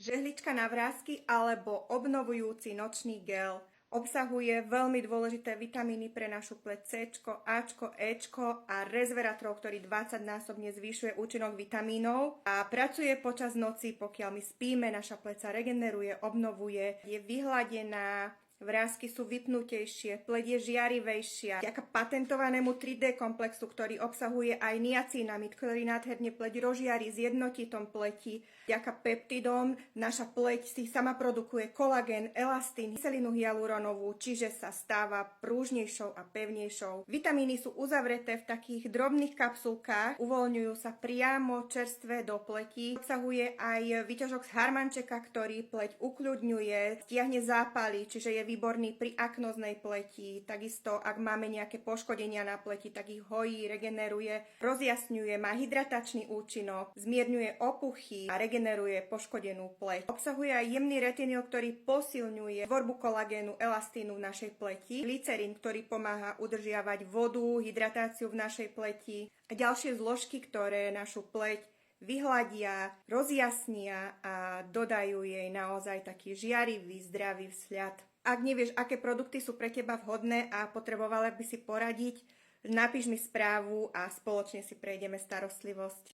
Žehlička na vrásky alebo obnovujúci nočný gel. Obsahuje veľmi dôležité vitamíny pre našu pleť C, Ačko, Ečko a resveratrol, ktorý 20-násobne zvyšuje účinok vitamínov a pracuje počas noci, pokiaľ my spíme, naša pleť sa regeneruje, obnovuje, je vyhladená, vrásky sú vypnutejšie, pleť je žiarivejšia. Vďaka patentovanému 3D komplexu, ktorý obsahuje aj niacínamid, ktorý nádherne pleť rozžiari, zjednotí tom pleti. Vďaka peptidom naša pleť si sama produkuje kolagén, elastín, kyselinu hyaluronovú, čiže sa stáva prúžnejšou a pevnejšou. Vitamíny sú uzavreté v takých drobných kapsulkách, uvoľňujú sa priamo čerstvé do pleti. Obsahuje aj výťažok z harmančeka, ktorý pleť ukľudňuje, stiahne zápaly, čiže je výborný pri aknóznej pleti. Takisto, ak máme nejaké poškodenia na pleti, tak ich hojí, regeneruje, rozjasňuje, má hydratačný účinok, zmierňuje opuchy a regeneruje poškodenú pleť. Obsahuje aj jemný retinil, ktorý posilňuje tvorbu kolagénu, elastínu v našej pleti, glycerín, ktorý pomáha udržiavať vodu, hydratáciu v našej pleti a ďalšie zložky, ktoré našu pleť vyhladia, rozjasnia a dodajú jej naozaj taký žiarivý, zdravý vzhľad. Ak nevieš, aké produkty sú pre teba vhodné a potrebovala by si poradiť, napíš mi správu a spoločne si prejdeme starostlivosť.